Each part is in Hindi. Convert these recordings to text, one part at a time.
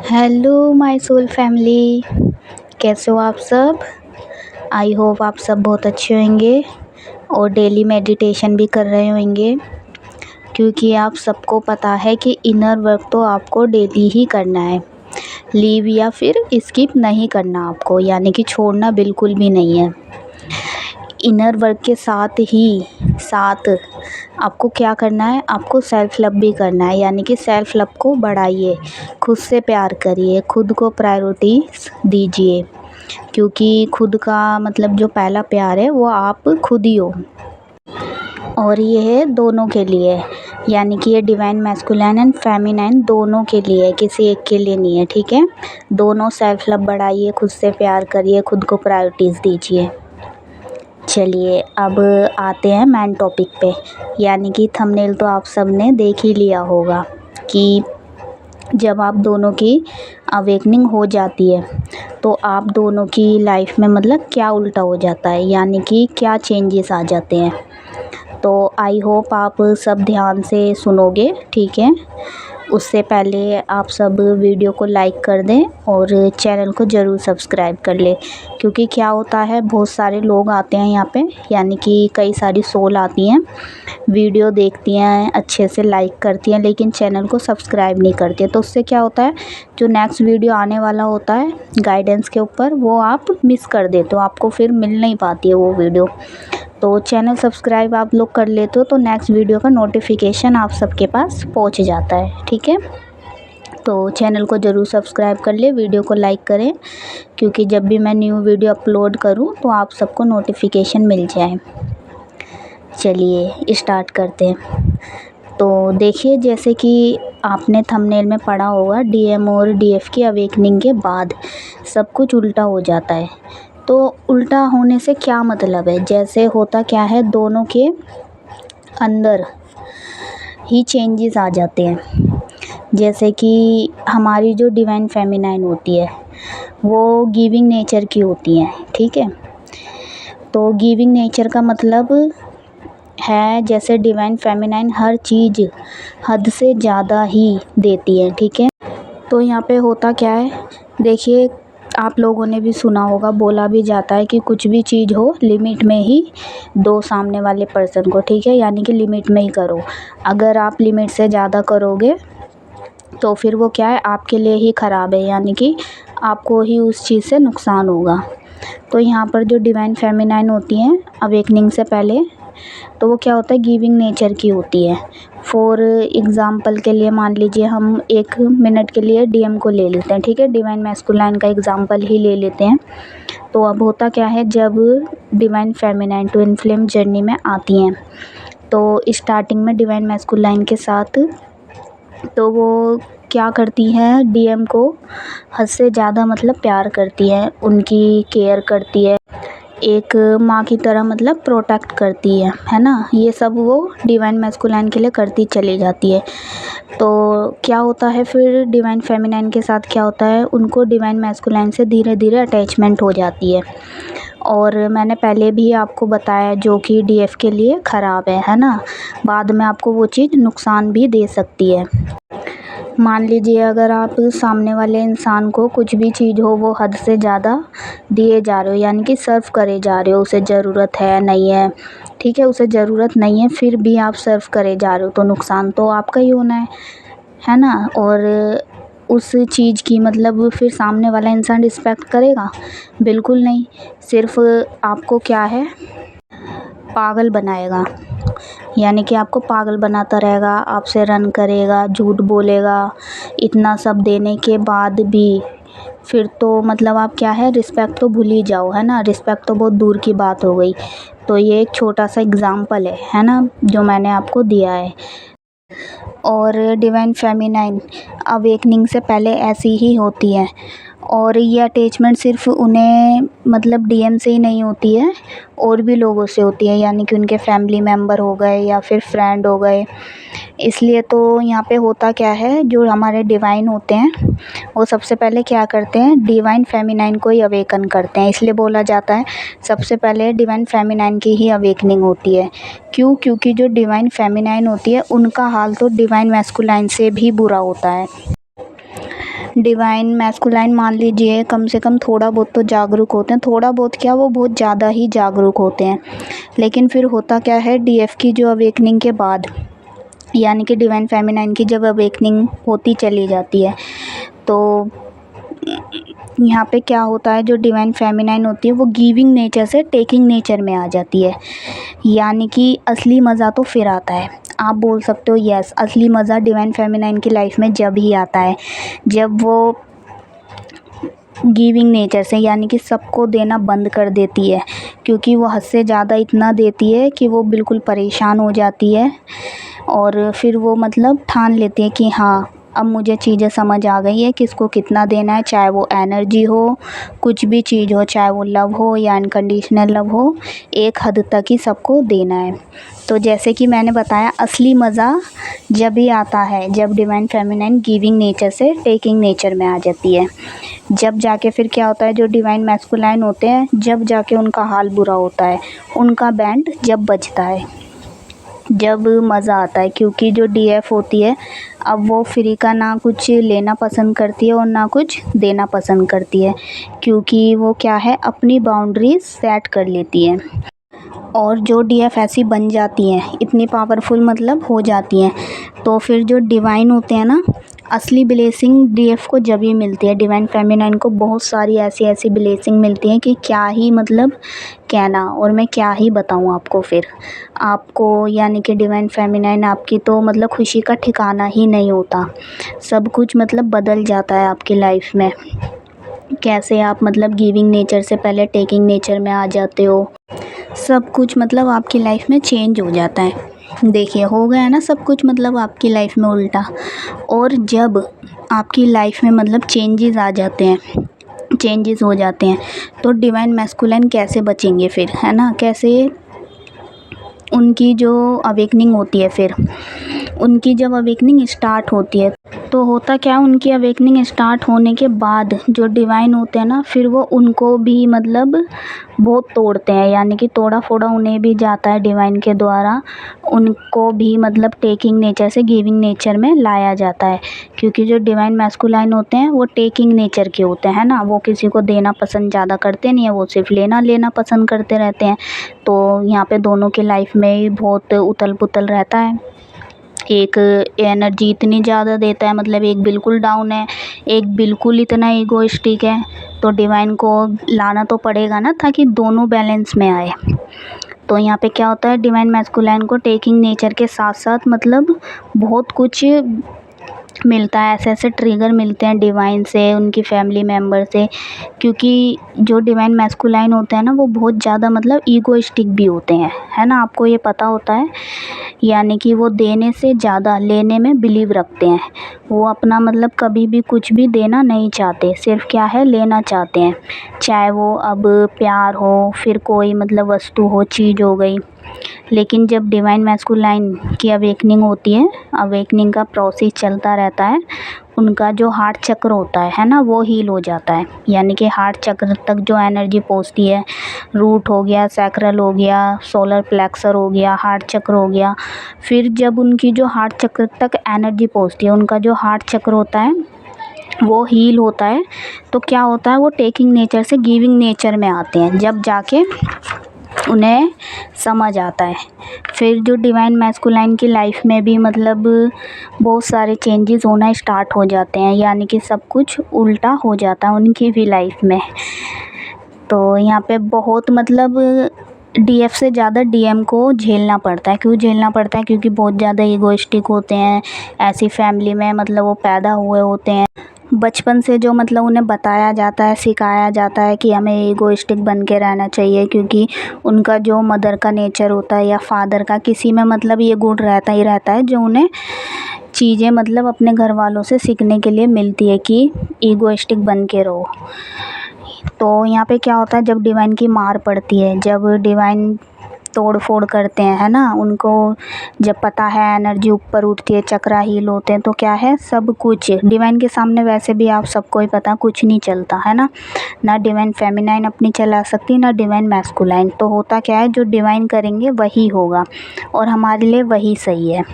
Hello my soul family. कैसे हो आप सब? आई होप आप सब बहुत अच्छे होंगे और डेली मेडिटेशन भी कर रहे होंगे, क्योंकि आप सबको पता है कि इनर वर्क तो आपको डेली ही करना है। लीव या फिर स्किप नहीं करना आपको, यानी कि छोड़ना बिल्कुल भी नहीं है। इनर वर्क के साथ आपको क्या करना है, आपको सेल्फ लव भी करना है, यानी कि सेल्फ लव को बढ़ाइए, खुद से प्यार करिए, खुद को प्रायोरिटीज दीजिए, क्योंकि खुद का मतलब जो पहला प्यार है वो आप खुद ही हो। और ये है दोनों के लिए, यानी कि ये डिवाइन मैस्कुलिन एंड फेमिनाइन दोनों के लिए है, किसी एक के लिए नहीं है। ठीक है, दोनों सेल्फ लव बढ़ाइए, खुद से प्यार करिए, खुद को प्रायोरिटीज़ दीजिए। चलिए अब आते हैं मेन टॉपिक पे, यानी कि थंबनेल तो आप सब ने देख ही लिया होगा कि जब आप दोनों की अवेकनिंग हो जाती है तो आप दोनों की लाइफ में मतलब क्या उल्टा हो जाता है, यानी कि क्या चेंजेस आ जाते हैं। तो आई होप आप सब ध्यान से सुनोगे। ठीक है, उससे पहले आप सब वीडियो को लाइक कर दें और चैनल को ज़रूर सब्सक्राइब कर ले, क्योंकि क्या होता है बहुत सारे लोग आते हैं यहाँ पे, यानी कि कई सारी सोल आती हैं, वीडियो देखती हैं, अच्छे से लाइक करती हैं, लेकिन चैनल को सब्सक्राइब नहीं करती हैं। तो उससे क्या होता है, जो नेक्स्ट वीडियो आने वाला होता है गाइडेंस के ऊपर, वो आप मिस कर देते हो, आपको फिर मिल नहीं पाती है वो वीडियो। तो चैनल सब्सक्राइब आप लोग कर लेते हो तो नेक्स्ट वीडियो का नोटिफिकेशन आप सबके पास पहुंच जाता है। ठीक है, तो चैनल को ज़रूर सब्सक्राइब कर ले, वीडियो को लाइक करें, क्योंकि जब भी मैं न्यू वीडियो अपलोड करूं तो आप सबको नोटिफिकेशन मिल जाए। चलिए स्टार्ट करते हैं। तो देखिए, जैसे कि आपने थंबनेल में पढ़ा होगा, डीएम और डीएफ की अवेकनिंग के बाद सब कुछ उल्टा हो जाता है। तो उल्टा होने से क्या मतलब है, जैसे होता क्या है, दोनों के अंदर ही चेंजेस आ जाते हैं। जैसे कि हमारी जो डिवाइन फेमिनाइन होती है वो गिविंग नेचर की होती है। ठीक है, तो गिविंग नेचर का मतलब है, जैसे डिवाइन फेमिनाइन हर चीज़ हद से ज़्यादा ही देती है। ठीक है, तो यहाँ पे होता क्या है, देखिए आप लोगों ने भी सुना होगा, बोला भी जाता है कि कुछ भी चीज़ हो लिमिट में ही दो सामने वाले पर्सन को। ठीक है, यानी कि लिमिट में ही करो। अगर आप लिमिट से ज़्यादा करोगे तो फिर वो क्या है, आपके लिए ही ख़राब है, यानी कि आपको ही उस चीज़ से नुकसान होगा। तो यहाँ पर जो डिवाइन फेमिनाइन होती हैं अवेकनिंग से पहले, तो वो क्या होता है, गिविंग नेचर की होती है। फॉर एग्ज़ाम्पल के लिए मान लीजिए हम 1 मिनट के लिए डीएम को ले लेते हैं। ठीक है, डिवाइन मैस्कुलाइन का एग्ज़ाम्पल ही ले लेते हैं। तो अब होता क्या है, जब divine feminine twin flame journey में आती हैं तो स्टार्टिंग में डिवाइन मैस्कुलाइन के साथ तो वो क्या करती हैं, डीएम को हद से ज़्यादा मतलब प्यार करती हैं, उनकी केयर करती है, एक माँ की तरह मतलब प्रोटेक्ट करती है ना। ये सब वो डिवाइन मैस्कुलाइन के लिए करती चली जाती है। तो क्या होता है फिर डिवाइन फेमिनाइन के साथ क्या होता है, उनको डिवाइन मैस्कुलाइन से धीरे धीरे अटैचमेंट हो जाती है। और मैंने पहले भी आपको बताया जो कि डीएफ के लिए ख़राब है ना, बाद में आपको वो चीज़ नुकसान भी दे सकती है। मान लीजिए अगर आप सामने वाले इंसान को कुछ भी चीज़ हो वो हद से ज़्यादा दिए जा रहे हो, यानी कि सर्व करे जा रहे हो, उसे ज़रूरत है नहीं है, ठीक है, उसे ज़रूरत नहीं है फिर भी आप सर्व करे जा रहे हो, तो नुकसान तो आपका ही होना है ना। और उस चीज़ की मतलब फिर सामने वाला इंसान रिस्पेक्ट करेगा? बिल्कुल नहीं, सिर्फ आपको क्या है, पागल बनाएगा, यानी कि आपको पागल बनाता रहेगा, आपसे रन करेगा, झूठ बोलेगा। इतना सब देने के बाद भी फिर तो मतलब आप क्या है, रिस्पेक्ट तो भूल ही जाओ, है ना। रिस्पेक्ट तो बहुत दूर की बात हो गई। तो ये एक छोटा सा एग्ज़ाम्पल है ना, जो मैंने आपको दिया है। और डिवाइन फेमिनाइन अवेकनिंग से पहले ऐसी ही होती है, और ये अटैचमेंट सिर्फ उन्हें मतलब डीएम से ही नहीं होती है, और भी लोगों से होती है, यानी कि उनके फैमिली मेम्बर हो गए या फिर फ्रेंड हो गए। इसलिए तो यहाँ पे होता क्या है, जो हमारे डिवाइन होते हैं वो सबसे पहले क्या करते हैं, डिवाइन फेमिनाइन को ही अवेकन करते हैं। इसलिए बोला जाता है सबसे पहले डिवाइन फेमिनाइन की ही अवेकनिंग होती है। क्यों? क्योंकि जो डिवाइन फेमिनाइन होती है उनका हाल तो डिवाइन मैस्कुलाइन से भी बुरा होता है। डिवाइन मैस्कुलाइन मान लीजिए कम से कम थोड़ा बहुत तो जागरूक होते हैं, थोड़ा बहुत क्या वो बहुत ज़्यादा ही जागरूक होते हैं। लेकिन फिर होता क्या है, डीएफ की जो अवेकनिंग के बाद यानी कि डिवाइन फेमिनाइन की जब अवेकनिंग होती चली जाती है तो यहाँ पे क्या होता है, जो डिवाइन फेमिनाइन होती है वो गिविंग नेचर से टेकिंग नेचर में आ जाती है। यानी कि असली मज़ा तो फिर आता है। आप बोल सकते हो यस, असली मज़ा डिवाइन फेमिनाइन की लाइफ में जब ही आता है जब वो गिविंग नेचर से यानी कि सबको देना बंद कर देती है, क्योंकि वो हद से ज़्यादा इतना देती है कि वो बिल्कुल परेशान हो जाती है और फिर वो मतलब ठान लेती है कि हाँ अब मुझे चीज़ें समझ आ गई है किसको कितना देना है, चाहे वो एनर्जी हो, कुछ भी चीज़ हो, चाहे वो लव हो या अनकंडीशनल लव हो, एक हद तक ही सबको देना है। तो जैसे कि मैंने बताया, असली मज़ा जब भी आता है जब डिवाइन फेमिनाइन गिविंग नेचर से टेकिंग नेचर में आ जाती है। जब जाके फिर क्या होता है, जो डिवाइन मैस्कुलाइन होते हैं जब जाके उनका हाल बुरा होता है, उनका बैंड जब बजता है, जब मज़ा आता है। क्योंकि जो डीएफ होती है अब वो फ्री का ना कुछ लेना पसंद करती है और ना कुछ देना पसंद करती है, क्योंकि वो क्या है अपनी बाउंड्रीज सेट कर लेती है। और जो डीएफ ऐसी बन जाती हैं, इतनी पावरफुल मतलब हो जाती हैं, तो फिर जो डिवाइन होते हैं ना, असली ब्लेसिंग डीएफ को जब ही मिलती है। डिवाइन फेमिनाइन को बहुत सारी ऐसी ऐसी ब्लेसिंग मिलती हैं कि क्या ही मतलब कहना, और मैं क्या ही बताऊँ आपको। फिर आपको यानी कि डिवाइन फेमिनाइन आपकी तो मतलब खुशी का ठिकाना ही नहीं होता, सब कुछ मतलब बदल जाता है आपकी लाइफ में। कैसे आप मतलब गिविंग नेचर से पहले टेकिंग नेचर में आ जाते हो, सब कुछ मतलब आपकी लाइफ में चेंज हो जाता है। देखिए हो गया ना सब कुछ मतलब आपकी लाइफ में उल्टा। और जब आपकी लाइफ में मतलब चेंजेस आ जाते हैं, चेंजेस हो जाते हैं, तो डिवाइन मैस्कुलाइन कैसे बचेंगे फिर, है ना। कैसे उनकी जो अवेकनिंग होती है, फिर उनकी जब अवेकनिंग स्टार्ट होती है तो होता क्या है, उनकी अवेकनिंग स्टार्ट होने के बाद जो डिवाइन होते हैं ना, फिर वो उनको भी मतलब बहुत तोड़ते हैं, यानी कि तोड़ा फोड़ा उन्हें भी जाता है डिवाइन के द्वारा। उनको भी मतलब टेकिंग नेचर से गिविंग नेचर में लाया जाता है, क्योंकि जो डिवाइन मैस्कुलाइन होते हैं वो टेकिंग नेचर के होते हैं ना, वो किसी को देना पसंद ज़्यादा करते नहीं है, वो सिर्फ लेना लेना पसंद करते रहते हैं। तो यहाँ पे दोनों की लाइफ में ही बहुत उथल पुथल रहता है। एक एनर्जी इतनी ज़्यादा देता है, मतलब एक बिल्कुल डाउन है, एक बिल्कुल इतना ईगोइस्टिक है। तो डिवाइन को लाना तो पड़ेगा ना, ताकि दोनों बैलेंस में आए। तो यहाँ पे क्या होता है, डिवाइन मैस्कुलाइन को टेकिंग नेचर के साथ साथ मतलब बहुत कुछ मिलता है, ऐसे ऐसे ट्रिगर मिलते हैं डिवाइन से, उनकी फैमिली मेम्बर से। क्योंकि जो डिवाइन मैस्कुलाइन होते हैं ना, वो बहुत ज़्यादा मतलब ईगोइस्टिक भी होते हैं, है ना, आपको ये पता होता है। यानी कि वो देने से ज़्यादा लेने में बिलीव रखते हैं। वो अपना मतलब कभी भी कुछ भी देना नहीं चाहते, सिर्फ क्या है लेना चाहते हैं। चाहे वो अब प्यार हो, फिर कोई मतलब वस्तु हो, चीज़ हो गई। लेकिन जब डिवाइन मैस्कुलाइन की अवेकनिंग होती है, अवेकनिंग का प्रोसेस चलता रहता है, उनका जो हार्ट चक्र होता है ना, वो हील हो जाता है। यानी कि हार्ट चक्र तक जो एनर्जी पहुंचती है, रूट हो गया, सैक्रल हो गया, सोलर प्लेक्सर हो गया, हार्ट चक्र हो गया। फिर जब उनकी जो हार्ट चक्र तक एनर्जी पहुंचती है, उनका जो हार्ट चक्र होता है वो हील होता है, तो क्या होता है, वो टेकिंग नेचर से गिविंग नेचर में आते हैं, जब जाके उन्हें समझ आता है। फिर जो डिवाइन मैस्कुलाइन की लाइफ में भी मतलब बहुत सारे चेंजेस होना स्टार्ट हो जाते हैं, यानी कि सब कुछ उल्टा हो जाता है उनकी भी लाइफ में। तो यहाँ पे बहुत मतलब डीएफ से ज़्यादा डीएम को झेलना पड़ता है। क्यों झेलना पड़ता है? क्योंकि बहुत ज़्यादा ईगोइस्टिक होते हैं, ऐसी फैमिली में मतलब वो पैदा हुए होते हैं। बचपन से जो मतलब उन्हें बताया जाता है, सिखाया जाता है कि हमें ईगोइस्टिक बन के रहना चाहिए, क्योंकि उनका जो मदर का नेचर होता है या फादर का, किसी में मतलब ये गुण रहता ही रहता है, जो उन्हें चीज़ें मतलब अपने घर वालों से सीखने के लिए मिलती है कि ईगोइस्टिक बन के रहो। तो यहाँ पे क्या होता है, जब डिवाइन की मार पड़ती है, जब डिवाइन तोड़ फोड़ करते हैं, है ना, उनको जब पता है एनर्जी ऊपर उठती है, चक्रा हील होते हैं, तो क्या है सब कुछ डिवाइन के सामने वैसे भी आप सबको ही पता कुछ नहीं चलता, है ना। ना डिवाइन फेमिनाइन अपनी चला सकती, ना डिवाइन मैस्कुलाइन। तो होता क्या है, जो डिवाइन करेंगे वही होगा और हमारे लिए वही सही है।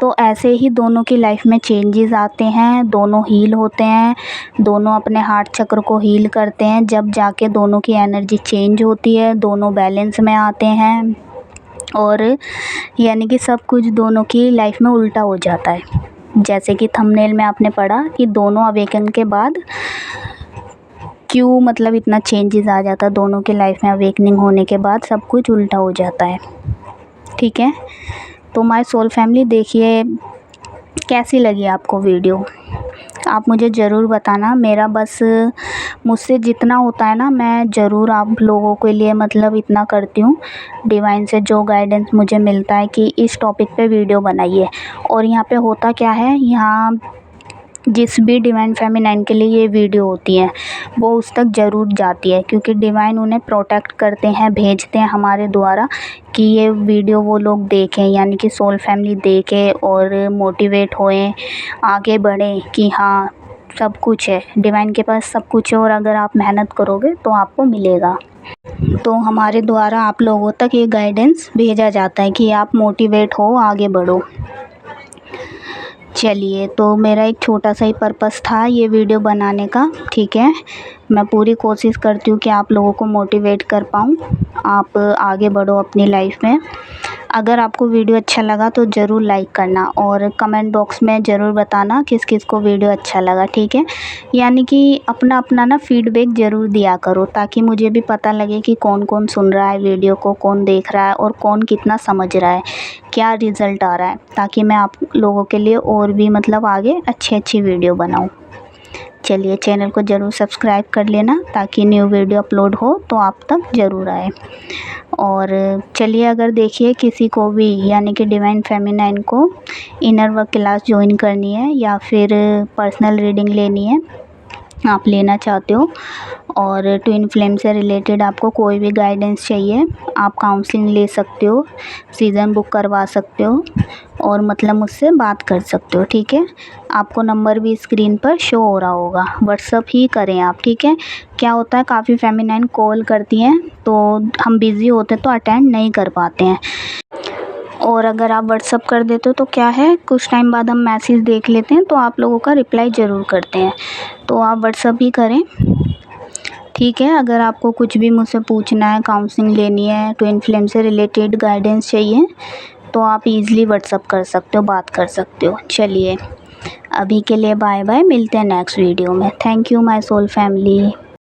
तो ऐसे ही दोनों की लाइफ में चेंजेस आते हैं, दोनों हील होते हैं, दोनों अपने हार्ट चक्र को हील करते हैं, जब जाके दोनों की एनर्जी चेंज होती है, दोनों बैलेंस में आते हैं और यानी कि सब कुछ दोनों की लाइफ में उल्टा हो जाता है। जैसे कि थंबनेल में आपने पढ़ा कि दोनों अवेकन के बाद क्यों मतलब इतना चेंजेस आ जाता है दोनों की लाइफ में। अवेकनिंग होने के बाद सब कुछ उल्टा हो जाता है। ठीक है, तो माय सोल फैमिली, देखिए कैसी लगी आपको वीडियो, आप मुझे ज़रूर बताना। मेरा बस मुझसे जितना होता है ना, मैं ज़रूर आप लोगों के लिए मतलब इतना करती हूँ। डिवाइन से जो गाइडेंस मुझे मिलता है कि इस टॉपिक पे वीडियो बनाइए। और यहाँ पे होता क्या है, यहाँ जिस भी डिवाइन फेमिनाइन के लिए ये वीडियो होती है वो उस तक ज़रूर जाती है, क्योंकि डिवाइन उन्हें प्रोटेक्ट करते हैं, भेजते हैं हमारे द्वारा कि ये वीडियो वो लोग देखें, यानी कि सोल फैमिली देखे और मोटिवेट होएं, आगे बढ़ें कि हाँ सब कुछ है, डिवाइन के पास सब कुछ है और अगर आप मेहनत करोगे तो आपको मिलेगा। तो हमारे द्वारा आप लोगों तक ये गाइडेंस भेजा जाता है कि आप मोटिवेट हो, आगे बढ़ो। चलिए, तो मेरा एक छोटा सा ही पर्पस था ये वीडियो बनाने का। ठीक है, मैं पूरी कोशिश करती हूँ कि आप लोगों को मोटिवेट कर पाऊँ, आप आगे बढ़ो अपनी लाइफ में। अगर आपको वीडियो अच्छा लगा तो ज़रूर लाइक करना और कमेंट बॉक्स में ज़रूर बताना किस किस को वीडियो अच्छा लगा। ठीक है, यानी कि अपना अपना ना फीडबैक ज़रूर दिया करो, ताकि मुझे भी पता लगे कि कौन कौन सुन रहा है वीडियो को, कौन देख रहा है और कौन कितना समझ रहा है, क्या रिज़ल्ट आ रहा है, ताकि मैं आप लोगों के लिए और भी मतलब आगे अच्छी वीडियो बनाऊँ। चलिए, चैनल को ज़रूर सब्सक्राइब कर लेना ताकि न्यू वीडियो अपलोड हो तो आप तक ज़रूर आए। और चलिए, अगर देखिए किसी को भी यानी कि डिवाइन फेमिनाइन को इनर वर्क क्लास ज्वाइन करनी है या फिर पर्सनल रीडिंग लेनी है, आप लेना चाहते हो और ट्विन फ्लेम से रिलेटेड आपको कोई भी गाइडेंस चाहिए, आप काउंसलिंग ले सकते हो, सीज़न बुक करवा सकते हो और मतलब मुझसे बात कर सकते हो। ठीक है, आपको नंबर भी स्क्रीन पर शो हो रहा होगा, व्हाट्सअप ही करें आप। ठीक है, क्या होता है काफ़ी फेमिनाइन कॉल करती हैं तो हम बिज़ी होते तो अटेंड नहीं कर पाते हैं, और अगर आप व्हाट्सअप कर देते हो तो क्या है कुछ टाइम बाद हम मैसेज देख लेते हैं तो आप लोगों का रिप्लाई ज़रूर करते हैं, तो आप व्हाट्सअप ही करें। ठीक है, अगर आपको कुछ भी मुझसे पूछना है, काउंसलिंग लेनी है, ट्विन फ्लेम से रिलेटेड गाइडेंस चाहिए तो आप ईज़िली व्हाट्सअप कर सकते हो, बात कर सकते हो। चलिए, अभी के लिए बाय बाय, मिलते हैं नेक्स्ट वीडियो में। Thank you my soul family.